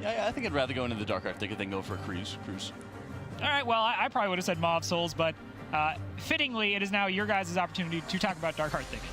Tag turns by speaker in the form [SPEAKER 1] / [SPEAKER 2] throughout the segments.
[SPEAKER 1] Yeah, I think I'd rather go into the Darkheart Thicket than go for a cruise.
[SPEAKER 2] All right, well, I probably would have said Maw of Souls, but fittingly, it is now your guys' opportunity to talk about Darkheart Thicket.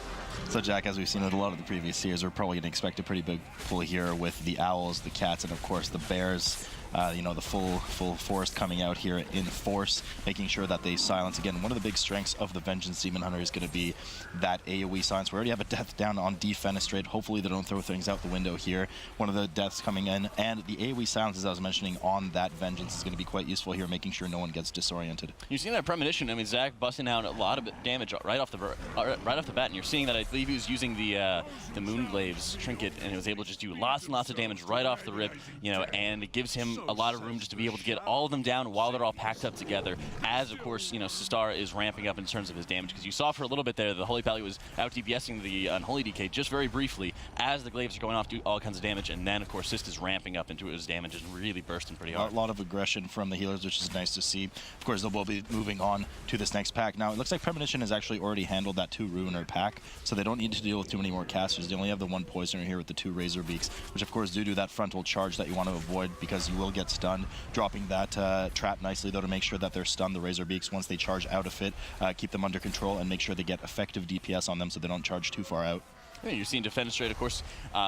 [SPEAKER 3] So, Jack, as we've seen with a lot of the previous years, we're probably going to expect a pretty big pull here with the owls, the cats, and of course the bears. You know, the full forest coming out here in force, making sure that they silence. Again, one of the big strengths of the Vengeance Demon Hunter is going to be that AoE silence. We already have a death down on Defenestrate. Hopefully they don't throw things out the window here. One of the deaths coming in, and the AoE silence, as I was mentioning, on that Vengeance is going to be quite useful here, making sure no one gets disoriented.
[SPEAKER 1] You're seeing that Premonition. I mean, Zach busting out a lot of damage right off the bat, and you're seeing that I believe he was using the Moonglave's trinket, and he was able to just do lots and lots of damage right off the rip. You know, and it gives him a lot of room just to be able to get all of them down while they're all packed up together. As of course, you know, Sistar is ramping up in terms of his damage, because you saw for a little bit there the Holy Pally was out DPSing the Unholy DK just very briefly as the Glaives are going off, do all kinds of damage, and then of course Sist is ramping up into his damage and really bursting pretty hard.
[SPEAKER 3] A lot of aggression from the healers, which is nice to see. Of course, they'll be moving on to this next pack. Now, it looks like Premonition has actually already handled that 2 Ruiner pack, so they don't need to deal with too many more casters. They only have the 1 Poisoner here with the 2 Razor Beaks, which of course do that frontal charge that you want to avoid, because you will get stunned. Dropping that trap nicely, though, to make sure that they're stunned, the Razor Beaks, once they charge out of it, keep them under control and make sure they get effective DPS on them so they don't charge too far out.
[SPEAKER 1] Yeah, you're seeing Defenstrate, of course,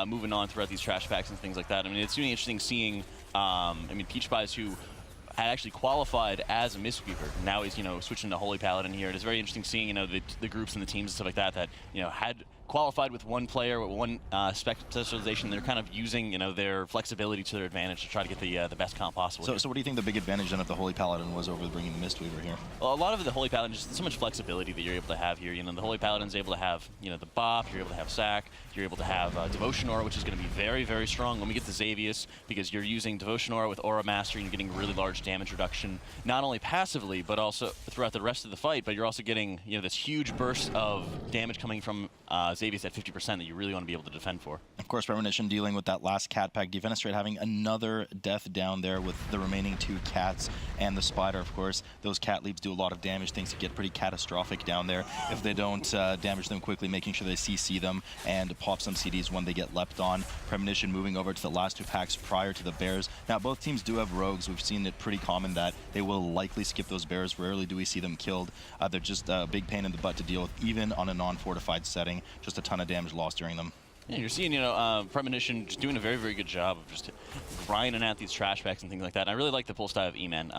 [SPEAKER 1] moving on throughout these trash packs and things like that. I mean, it's really interesting seeing, I mean, Peach Pies, who had actually qualified as a Mistweaver. Now he's, you know, switching to Holy Paladin here. It is very interesting seeing, you know, the groups and the teams and stuff like that that, you know, had qualified with one player, with one specialization. They're kind of using, you know, their flexibility to their advantage to try to get the best comp possible.
[SPEAKER 3] So what do you think the big advantage then of the Holy Paladin was over bringing the Mistweaver here?
[SPEAKER 1] Well, a lot of the Holy Paladin, just so much flexibility that you're able to have here. You know, the Holy Paladin's able to have, you know, the Bop, you're able to have Sack, you're able to have Devotion Aura, which is going to be very, very strong when we get to Xavius, because you're using Devotion Aura with Aura Mastery and you're getting really large damage reduction, not only passively, but also throughout the rest of the fight, but you're also getting, you know, this huge burst of damage coming from Xavius at 50% that you really want to be able to defend for.
[SPEAKER 3] Of course, Premonition dealing with that last cat pack. Defenestrate having another death down there with the remaining 2 cats and the spider, of course. Those cat leaps do a lot of damage. Things that get pretty catastrophic down there if they don't damage them quickly, making sure they CC them and pop some CDs when they get leapt on. Premonition moving over to the last 2 packs prior to the bears. Now, both teams do have rogues. We've seen it pretty common that they will likely skip those bears. Rarely do we see them killed. They're just a big pain in the butt to deal with, even on a non-fortified setting. Just a ton of damage lost during them.
[SPEAKER 1] Yeah, you're seeing, you know, Premonition just doing a very, very good job of just grinding out these trash packs and things like that. And I really like the pull style of E-Man.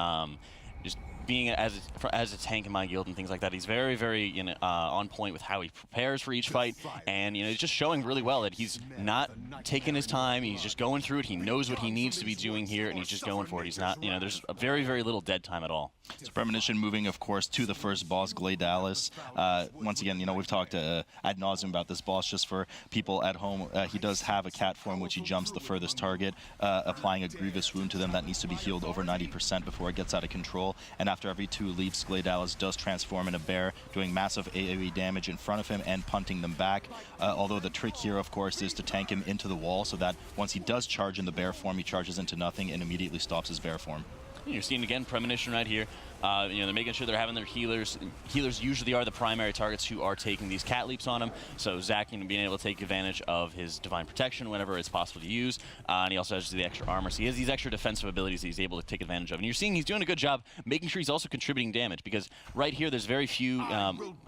[SPEAKER 1] Just being as a tank in my guild and things like that, he's very, very, you know, on point with how he prepares for each fight, and, you know, he's just showing really well that he's not taking his time. He's just going through it. He knows what he needs to be doing here, and he's just going for it. He's not, you know, there's a very, very little dead time at all.
[SPEAKER 3] So Premonition moving, of course, to the first boss, Glade Dallas. Once again, you know, we've talked ad nauseum about this boss. Just for people at home, he does have a cat form, which he jumps the furthest target, applying a grievous wound to them that needs to be healed over 90% before it gets out of control. And after every 2 leaps, Glade Dallas does transform in a bear, doing massive AoE damage in front of him and punting them back. Although the trick here, of course, is to tank him into the wall so that once he does charge in the bear form, he charges into nothing and immediately stops his bear form.
[SPEAKER 1] You're seeing, again, Premonition right here. You know, they're making sure they're having their healers. Healers usually are the primary targets who are taking these cat leaps on him. So Zach, you know, being able to take advantage of his Divine Protection whenever it's possible to use. And he also has the extra armor. So he has these extra defensive abilities that he's able to take advantage of. And you're seeing he's doing a good job making sure he's also contributing damage, because right here there's very few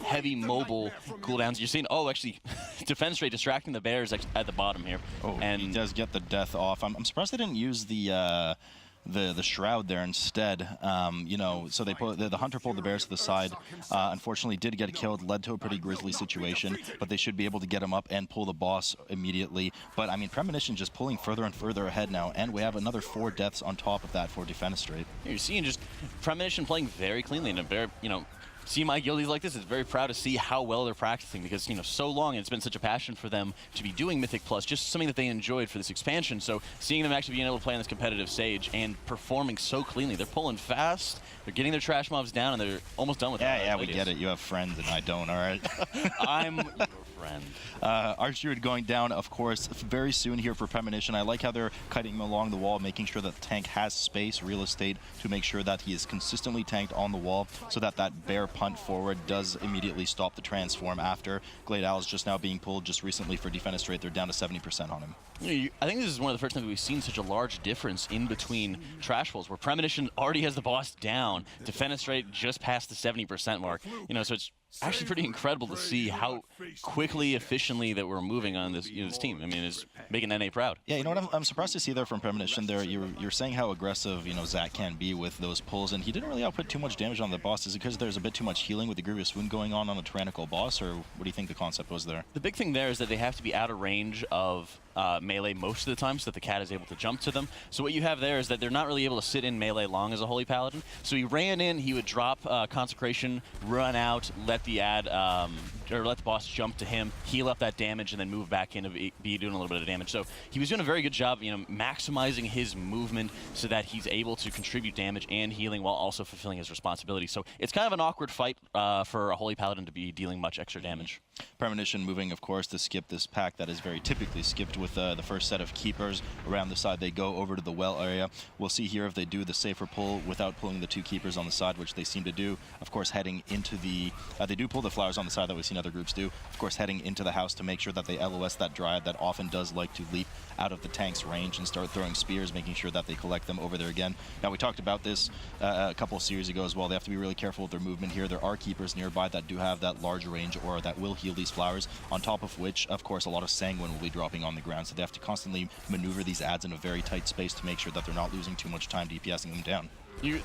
[SPEAKER 1] heavy mobile cooldowns. You're seeing, oh, actually, Defenstrate distracting the bears at the bottom here.
[SPEAKER 3] Oh,
[SPEAKER 1] and
[SPEAKER 3] he does get the death off. I'm surprised they didn't use the shroud there instead. You know, so they put the hunter pulled the bears to the side. Unfortunately, did get killed, led to a pretty grisly situation. But they should be able to get him up and pull the boss immediately. But I mean, Premonition just pulling further and further ahead now, and we have another 4 deaths on top of that for Defenestrate.
[SPEAKER 1] You're seeing just Premonition playing very cleanly and a very, you know. See my guildies like this, is very proud to see how well they're practicing, because, you know, so long and it's been such a passion for them to be doing Mythic Plus, just something that they enjoyed for this expansion. So seeing them actually being able to play on this competitive stage and performing so cleanly, they're pulling fast, they're getting their trash mobs down, and they're almost done with it.
[SPEAKER 3] Yeah, we get it. You have friends and I don't, all right?
[SPEAKER 1] I'm your friend.
[SPEAKER 3] Archdude going down, of course, very soon here for Premonition. I like how they're cutting him along the wall, making sure that the tank has space, real estate, to make sure that he is consistently tanked on the wall, so that that bear punt forward does immediately stop the transform after. Glade Dallas just now being pulled just recently for Defenstrate. They're down to 70% on him.
[SPEAKER 1] I think this is one of the first times we've seen such a large difference in between trash pulls, where Premonition already has the boss down, Defenestrate just past the 70% mark. So it's actually pretty incredible to see how quickly, efficiently that we're moving on this this team. I mean, it's making NA proud.
[SPEAKER 3] Yeah, you know what I'm surprised to see there from Premonition there. You're saying how aggressive Zach can be with those pulls, and he didn't really output too much damage on the boss. Is it because there's a bit too much healing with the Grievous Wound going on a tyrannical boss, or what do you think the concept was there?
[SPEAKER 1] The big thing there is that they have to be out of range of melee most of the time so that the cat is able to jump to them. So what you have there is that they're not really able to sit in melee long as a Holy Paladin. So he ran in, he would drop Consecration, run out, let the let the boss jump to him, heal up that damage, and then move back in to be doing a little bit of damage. So he was doing a very good job, maximizing his movement so that he's able to contribute damage and healing while also fulfilling his responsibility. So it's kind of an awkward fight for a Holy Paladin to be dealing much extra damage.
[SPEAKER 3] Premonition moving, of course, to skip this pack that is very typically skipped with the first set of keepers. Around the side, they go over to the well area. We'll see here if they do the safer pull without pulling the two keepers on the side, which they seem to do. Of course, heading into the... they do pull the flowers on the side that we've seen other groups do. Of course, heading into the house to make sure that they LOS that Dryad that often does like to leap out of the tank's range and start throwing spears, making sure that they collect them over there again. Now, we talked about this a couple of series ago as well. They have to be really careful with their movement here. There are keepers nearby that do have that large range aura that will heal these flowers, on top of which, of course, a lot of Sanguine will be dropping on the ground, so they have to constantly maneuver these adds in a very tight space to make sure that they're not losing too much time DPSing them down.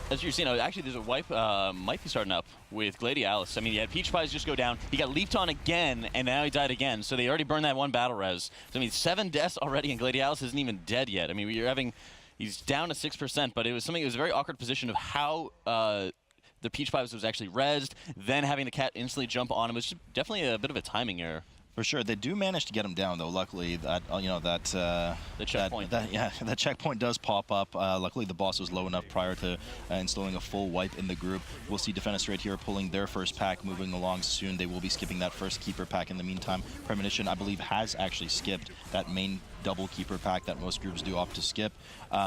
[SPEAKER 1] As you're seeing, actually, there's a wipe might be starting up with Glade Dallas. I mean, yeah, Peach Pies just go down. He got leaped on again, and now he died again. So they already burned that one battle res. So, I mean, 7 deaths already, and Glade Dallas isn't even dead yet. I mean, he's down to 6%, but it was a very awkward position of how the Peach Pies was actually rezzed, then having the cat instantly jump on him was definitely a bit of a timing error.
[SPEAKER 3] For sure, they do manage to get him down though. Luckily, that
[SPEAKER 1] the checkpoint.
[SPEAKER 3] That checkpoint does pop up. Luckily, the boss was low enough prior to installing a full wipe in the group. We'll see Defenestrate here pulling their first pack, moving along soon. They will be skipping that first keeper pack in the meantime. Premonition, I believe, has actually skipped that main double keeper pack that most groups do opt to skip.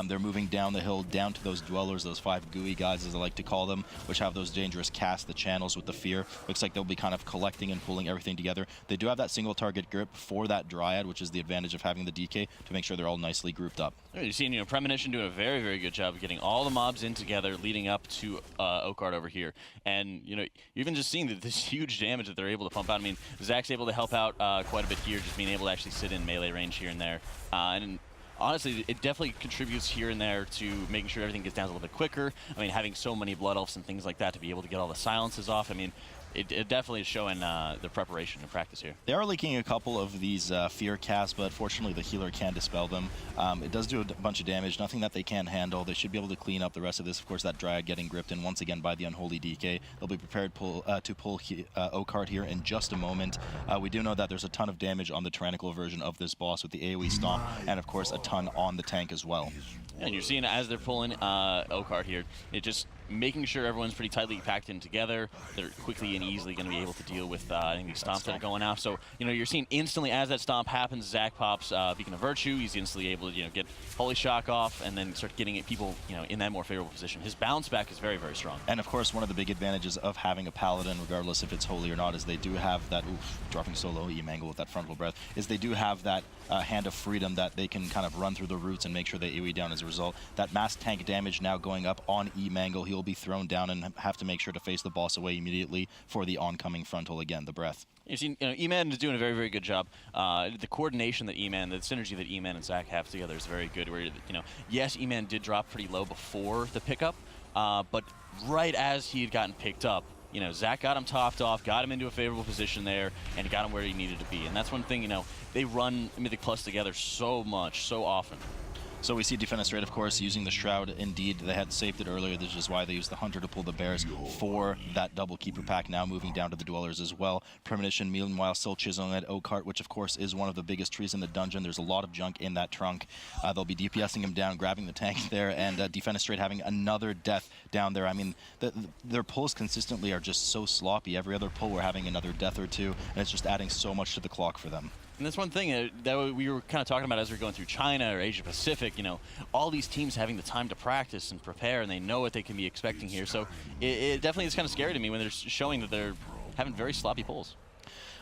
[SPEAKER 3] They're moving down the hill, down to those dwellers, those 5 gooey guys, as I like to call them, which have those dangerous casts, the channels with the fear. Looks like they'll be kind of collecting and pulling everything together. They do have that single target grip for that Dryad, which is the advantage of having the DK to make sure they're all nicely grouped up.
[SPEAKER 1] You're seeing, Premonition doing a very, very good job of getting all the mobs in together, leading up to Oakheart over here. And, you're even just seeing this huge damage that they're able to pump out. I mean, Zach's able to help out quite a bit here, just being able to actually sit in melee range here and there. And honestly, it definitely contributes here and there to making sure everything gets down a little bit quicker. I mean, having so many Blood Elves and things like that to be able to get all the silences off. I mean, it definitely is showing the preparation and practice here.
[SPEAKER 3] They are leaking a couple of these fear casts, but fortunately the healer can dispel them. It does do a bunch of damage, nothing that they can't handle. They should be able to clean up the rest of this. Of course, that Dryad getting gripped in once again by the unholy DK. They'll be prepared to pull Oakheart here in just a moment. We do know that there's a ton of damage on the tyrannical version of this boss with the AoE stomp, and of course a ton on the tank as well.
[SPEAKER 1] And you're seeing as they're pulling Oakheart here, it just making sure everyone's pretty tightly packed in together. They're quickly and easily going to be able to deal with these stomps that are going out. So, you're seeing instantly as that stomp happens, Zach pops Beacon of Virtue. He's instantly able to, get Holy Shock off and then start getting people, in that more favorable position. His bounce back is very, very strong.
[SPEAKER 3] And of course, one of the big advantages of having a Paladin, regardless if it's holy or not, is they do have that, dropping so low, E-Mangle with that frontal breath, is they do have that hand of freedom that they can kind of run through the roots and make sure they AoE down as a result. That mass tank damage now going up on E-Mangle. He'll be thrown down and have to make sure to face the boss away immediately for the oncoming frontal again, the breath.
[SPEAKER 1] You've seen, E-Man is doing a very, very good job. The coordination that E-Man, the synergy that E-Man and Zach have together is very good. Where, yes, E-Man did drop pretty low before the pickup, but right as he had gotten picked up, Zach got him topped off, got him into a favorable position there, and got him where he needed to be. And that's one thing, they run Mythic Plus together so much, so often.
[SPEAKER 3] So we see Defenstrate, of course, using the Shroud. Indeed, they had saved it earlier. This is why they used the Hunter to pull the Bears for that double Keeper pack, now moving down to the Dwellers as well. Premonition, meanwhile, still chiseling at Oakheart, which, of course, is one of the biggest trees in the dungeon. There's a lot of junk in that trunk. They'll be DPSing him down, grabbing the tank there, and Defenestrate having another death down there. I mean, their pulls consistently are just so sloppy. Every other pull, we're having another death or two, and it's just adding so much to the clock for them.
[SPEAKER 1] And that's one thing that we were kind of talking about as we were going through China or Asia Pacific, you know, all these teams having the time to practice and prepare, and they know what they can be expecting here. So it definitely is kind of scary to me when they're showing that they're having very sloppy pulls.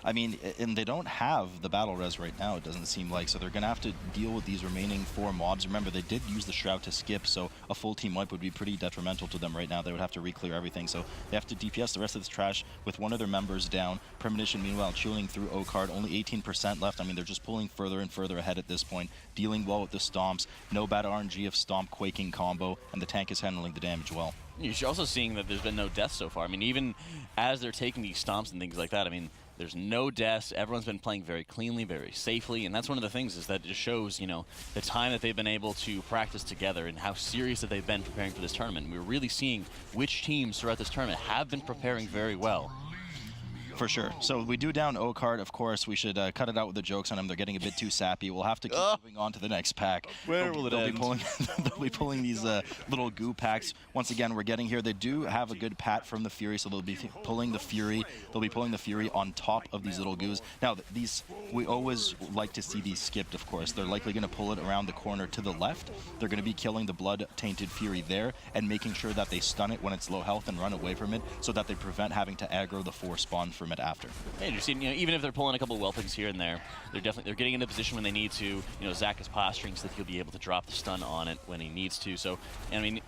[SPEAKER 3] I mean, and they don't have the battle res right now, it doesn't seem like, so they're going to have to deal with these remaining 4 mobs. Remember, they did use the Shroud to skip, so a full team wipe would be pretty detrimental to them right now. They would have to re-clear everything, so they have to DPS the rest of this trash with one of their members down. Premonition, meanwhile, chilling through Oakheart, only 18% left. I mean, they're just pulling further and further ahead at this point, dealing well with the stomps. No bad RNG of stomp quaking combo, and the tank is handling the damage well.
[SPEAKER 1] You're also seeing that there's been no deaths so far. I mean, even as they're taking these stomps and things like that, I mean, there's no deaths. Everyone's been playing very cleanly, very safely, and that's one of the things is that it just shows, you know, the time that they've been able to practice together and how serious that they've been preparing for this tournament. We're really seeing which teams throughout this tournament have been preparing very well.
[SPEAKER 3] For sure. So we do down Oakheart, of course. We should cut it out with the jokes on them. They're getting a bit too sappy. We'll have to keep moving on to the next pack.
[SPEAKER 1] Where will it end?
[SPEAKER 3] They'll be pulling these little goo packs. Once again, we're getting here. They do have a good pat from the Fury, so they'll be pulling the Fury. They'll be pulling the Fury on top of these little goos. Now, these, we always like to see these skipped, of course. They're likely going to pull it around the corner to the left. They're going to be killing the blood-tainted Fury there and making sure that they stun it when it's low health and run away from it so that they prevent having to aggro the 4 spawn from it after.
[SPEAKER 1] Yeah, you're seeing, you know, even if they're pulling a couple of whelpings here and there, they're getting into a position when they need to. You know, Zach is posturing so that he'll be able to drop the stun on it when he needs to. So, and I mean,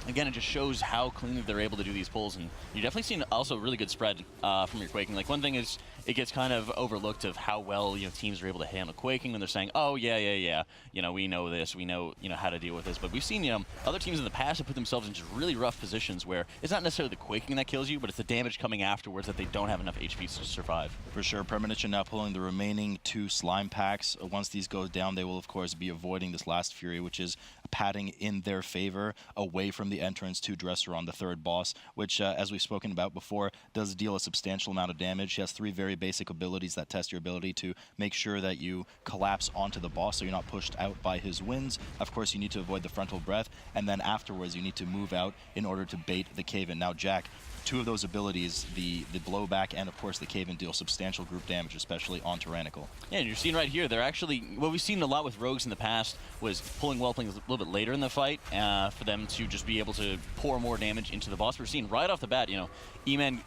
[SPEAKER 1] again, it just shows how cleanly they're able to do these pulls, and you're definitely seeing also really good spread from your quaking. Like, one thing is, it gets kind of overlooked of how well, you know, teams are able to handle quaking when they're saying, oh, yeah, you know, we know this, we know, you know, how to deal with this. But we've seen, you know, other teams in the past have put themselves into really rough positions where it's not necessarily the quaking that kills you, but it's the damage coming afterwards that they don't have enough HP to survive. For
[SPEAKER 3] sure. Premonition now pulling the remaining 2 slime packs. Once these go down, they will, of course, be avoiding this last Fury, which is padding in their favor away from the entrance to Dresser on the 3rd boss, which, as we've spoken about before, does deal a substantial amount of damage. He has 3 very basic abilities that test your ability to make sure that you collapse onto the boss so you're not pushed out by his winds. Of course, you need to avoid the frontal breath, and then afterwards you need to move out in order to bait the cave-in. Now, Jack, 2 of those abilities, the blowback and, of course, the cave-in, deal substantial group damage, especially on Tyrannical.
[SPEAKER 1] Yeah, and you're seeing right here, they're actually, what we've seen a lot with rogues in the past was pulling whelplings a little bit later in the fight for them to just be able to pour more damage into the boss. We're seeing right off the bat, you know, E-Man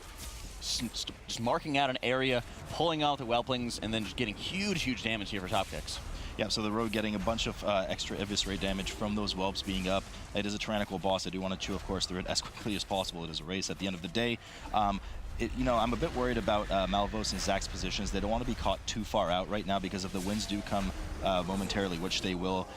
[SPEAKER 1] just marking out an area, pulling out the whelplings, and then just getting huge damage here for top kicks.
[SPEAKER 3] Yeah, so the Rogue getting a bunch of extra eviscerate damage from those whelps being up. It is a tyrannical boss. I do want to chew, of course, through it as quickly as possible. It is a race at the end of the day. You know, I'm a bit worried about Malvos and Zach's positions. They don't want to be caught too far out right now because if the winds do come momentarily, which they will,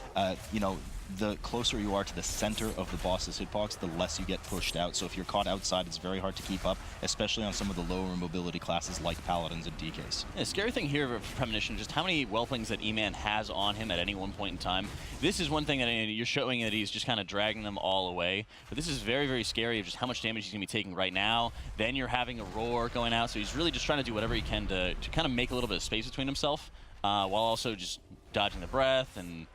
[SPEAKER 3] you know, the closer you are to the center of the boss's hitbox, the less you get pushed out. So if you're caught outside, it's very hard to keep up, especially on some of the lower mobility classes like Paladins and DKs.
[SPEAKER 1] Yeah, scary thing here for Premonition, just how many whelplings that E-Man has on him at any one point in time. This is one thing that you're showing that he's just kind of dragging them all away. But this is very scary of just how much damage he's going to be taking right now. Then you're having a roar going out, so he's really just trying to do whatever he can to kind of make a little bit of space between himself, while also just dodging the breath and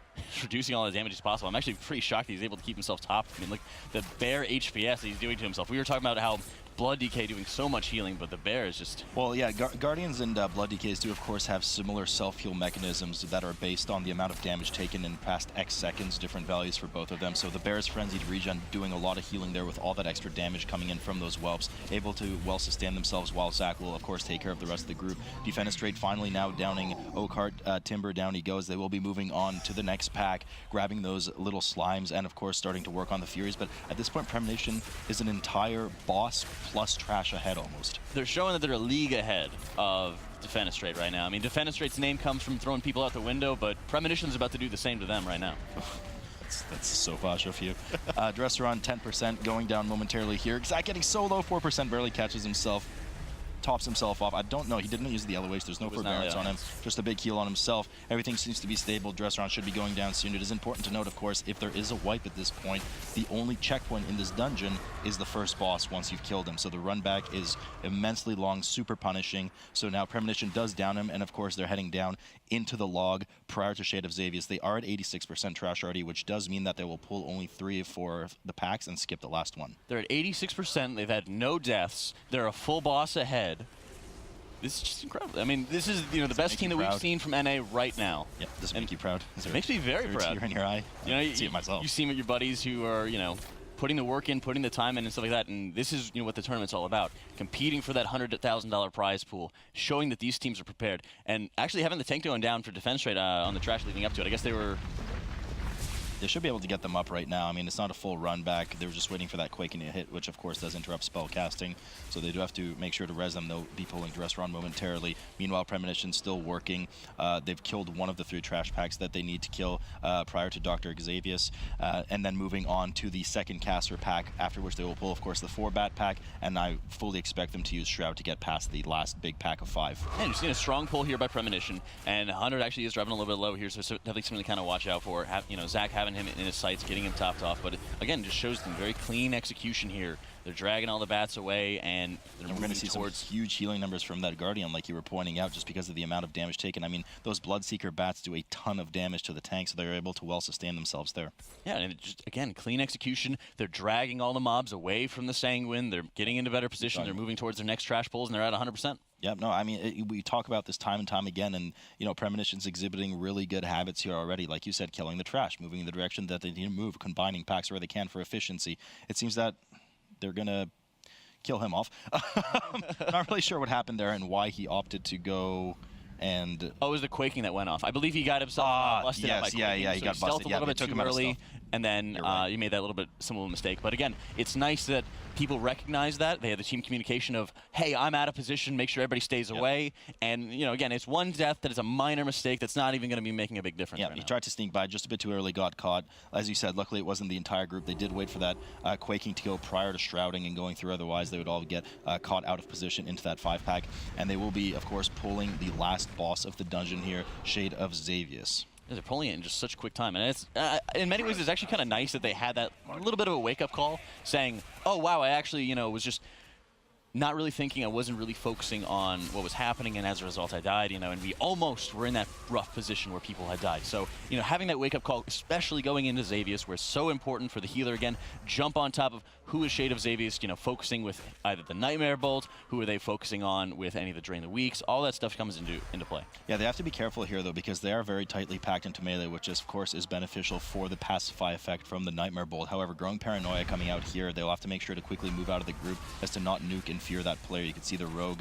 [SPEAKER 1] reducing all the damage as possible. I'm actually pretty shocked that he's able to keep himself top. I mean, look, the bare HPS that he's doing to himself. We were talking about how Blood DK doing so much healing, but the bear is just...
[SPEAKER 3] Well, yeah, Guardians and Blood DKs do, of course, have similar self-heal mechanisms that are based on the amount of damage taken in past X seconds, different values for both of them. So the bear's Frenzied Regen doing a lot of healing there with all that extra damage coming in from those whelps, able to well-sustain themselves while Zach will, of course, take care of the rest of the group. Defenestrate finally now downing Oakheart. Timber, down he goes. They will be moving on to the next pack, grabbing those little slimes and, of course, starting to work on the Furies. But at this point, Premonition is an entire boss plus trash ahead almost.
[SPEAKER 1] They're showing that they're a league ahead of Defenestrate right now. I mean, Defenestrate's name comes from throwing people out the window, but Premonition's about to do the same to them right now.
[SPEAKER 3] That's so flash of you. Dresser on 10%, going down momentarily here. Zach getting so low, 4%, barely catches himself. tops himself off. I don't know. He didn't use the LOH. There's no forbearance on him. Just a big heal on himself. Everything seems to be stable. Dress round should be going down soon. It is important to note, of course, if there is a wipe at this point, the only checkpoint in this dungeon is the first boss once you've killed him. So the run back is immensely long, super punishing. So now Premonition does down him, and of course they're heading down into the log prior to Shade of Xavius. They are at 86% trash already, which does mean that they will pull only 3 of 4 of the packs and skip the last one.
[SPEAKER 1] They're at 86%. They've had no deaths. They're a full boss ahead. This is just incredible. I mean, this is the best team that we've seen from NA right now.
[SPEAKER 3] Yep, does it make you proud?
[SPEAKER 1] It makes me very proud.
[SPEAKER 3] Tear in your eye? I see it myself.
[SPEAKER 1] You see your buddies who are, putting the work in, putting the time in and stuff like that, and this is what the tournament's all about. Competing for that $100,000 prize pool, showing that these teams are prepared, and actually having the tank going down for Defenstrate on the trash leading up to it. I guess
[SPEAKER 3] they should be able to get them up right now. I mean, it's not a full run back. They were just waiting for that quaking to hit, which of course does interrupt spell casting. So they do have to make sure to res them. They'll be pulling Dress Run momentarily. Meanwhile, Premonition's still working. They've killed one of the 3 trash packs that they need to kill prior to Dr. Xavius. And then moving on to the second caster pack, after which they will pull, of course, the 4-bat pack. And I fully expect them to use Shroud to get past the last big pack of 5.
[SPEAKER 1] And you're seeing a strong pull here by Premonition. And 100 actually is driving a little bit low here, so definitely something to kind of watch out for. Zach having him in his sights, getting him topped off, but again, just shows them very clean execution here. They're dragging all the bats away, and
[SPEAKER 3] we're going to see towards some huge healing numbers from that Guardian, like you were pointing out, just because of the amount of damage taken. I mean, those Bloodseeker bats do a ton of damage to the tank, so they're able to well sustain themselves there.
[SPEAKER 1] Yeah, and just, again, clean execution. They're dragging all the mobs away from the Sanguine. They're getting into better position. They're moving towards their next trash pulls, and they're at 100%.
[SPEAKER 3] Yeah, no, I mean, we talk about this time and time again, and, Premonition's exhibiting really good habits here already. Like you said, killing the trash, moving in the direction that they need to move, combining packs where they can for efficiency. It seems that they're going to kill him off. Not really sure what happened there and why he opted to go and...
[SPEAKER 1] Oh, it was the quaking that went off. I believe he got himself busted out by quaking.
[SPEAKER 3] He got busted.
[SPEAKER 1] A little bit too early, and then he made that little bit similar mistake. But again, it's nice that people recognize that. They have the team communication of, hey, I'm out of position, make sure everybody stays away. And, again, it's one death that is a minor mistake that's not even going to be making a big difference right now.
[SPEAKER 3] He tried to sneak by just a bit too early, got caught. As you said, luckily it wasn't the entire group. They did wait for that quaking to go prior to shrouding and going through. Otherwise, they would all get caught out of position into that 5-pack. And they will be, of course, pulling the last boss of the dungeon here, Shade of Xavius.
[SPEAKER 1] They're pulling it in just such a quick time. And it's in many ways, it's actually kind of nice that they had that little bit of a wake-up call saying, oh, wow, I actually, was just not really thinking. I wasn't really focusing on what was happening, and as a result, I died, and we almost were in that rough position where people had died. So, having that wake-up call, especially going into Xavius, where it's so important for the healer, again, jump on top of who is Shade of Xavius, focusing with either the Nightmare Bolt, who are they focusing on with any of the Drain the Weeks, all that stuff comes into play.
[SPEAKER 3] Yeah, they have to be careful here, though, because they are very tightly packed into melee, which, of course, is beneficial for the pacify effect from the Nightmare Bolt. However, growing paranoia coming out here, they'll have to make sure to quickly move out of the group as to not nuke and fear that player. You can see the rogue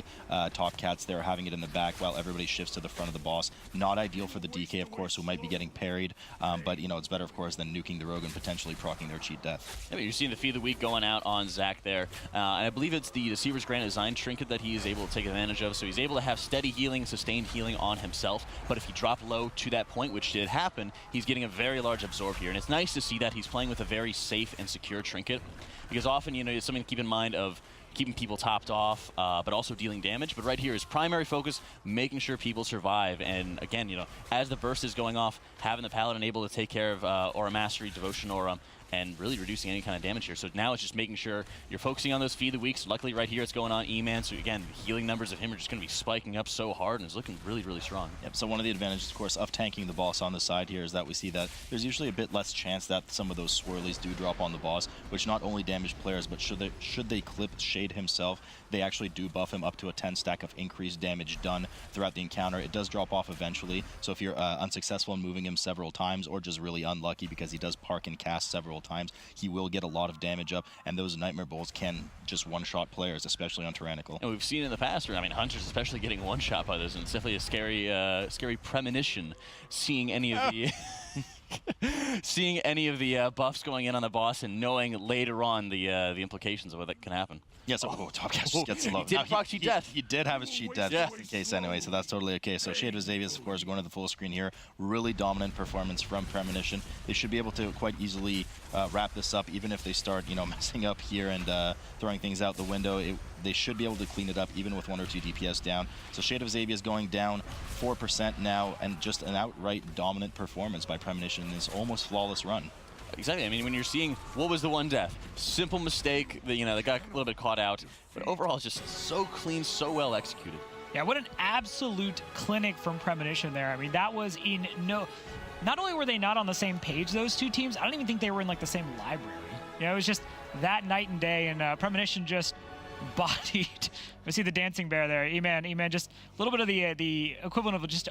[SPEAKER 3] top cats there having it in the back while everybody shifts to the front of the boss. Not ideal for the DK, of course, who might be getting parried, but, it's better, of course, than nuking the rogue and potentially proccing their cheat death.
[SPEAKER 1] Yeah, but you're seeing the Feed of the Week going out on Zach there. And I believe it's the Deceiver's Grand Design trinket that he is able to take advantage of, so he's able to have steady healing, sustained healing on himself, but if he dropped low to that point, which did happen, he's getting a very large absorb here, and it's nice to see that he's playing with a very safe and secure trinket, because often, it's something to keep in mind of keeping people topped off, but also dealing damage. But right here is primary focus, making sure people survive. And again, as the burst is going off, having the Paladin able to take care of Aura Mastery, Devotion Aura, and really reducing any kind of damage here. So now it's just making sure you're focusing on those Feed the Weeks. Luckily right here it's going on E-Man, so again, healing numbers of him are just going to be spiking up so hard, and it's looking really, really strong.
[SPEAKER 3] Yep, so one of the advantages, of course, of tanking the boss on the side here is that we see that there's usually a bit less chance that some of those swirlies do drop on the boss, which not only damage players, but should they clip Shade himself, they actually do buff him up to a 10 stack of increased damage done throughout the encounter. It does drop off eventually, so if you're unsuccessful in moving him several times, or just really unlucky because he does park and cast several times, he will get a lot of damage up, and those Nightmare Bolts can just one-shot players, especially on Tyrannical.
[SPEAKER 1] And we've seen in the past, Hunters especially getting one-shot by those, and it's definitely a scary premonition seeing any of the seeing any of the buffs going in on the boss and knowing later on the implications of what that can happen.
[SPEAKER 3] Yeah, so Topcast just gets low.
[SPEAKER 1] He did proc cheat death.
[SPEAKER 3] He did have his cheat death
[SPEAKER 1] Yeah.
[SPEAKER 3] just in case anyway, so that's totally okay. So Shade of Xavius, of course, going to the full screen here. Really dominant performance from Premonition. They should be able to quite easily wrap this up, even if they start, messing up here and throwing things out the window. They should be able to clean it up, even with 1 or 2 DPS down. So Shade of Xavius going down 4% now, and just an outright dominant performance by Premonition in this almost flawless run.
[SPEAKER 1] Exactly. I mean, when you're seeing what was the one death, simple mistake that they got a little bit caught out, but overall it's just so clean, so well executed.
[SPEAKER 2] Yeah, what an absolute clinic from Premonition there. I mean, that was in no. Not only were they not on the same page, those two teams, I don't even think they were in like the same library. It was just that night and day, and Premonition just bodied. I see the dancing bear there. E-Man, just a little bit of the equivalent of just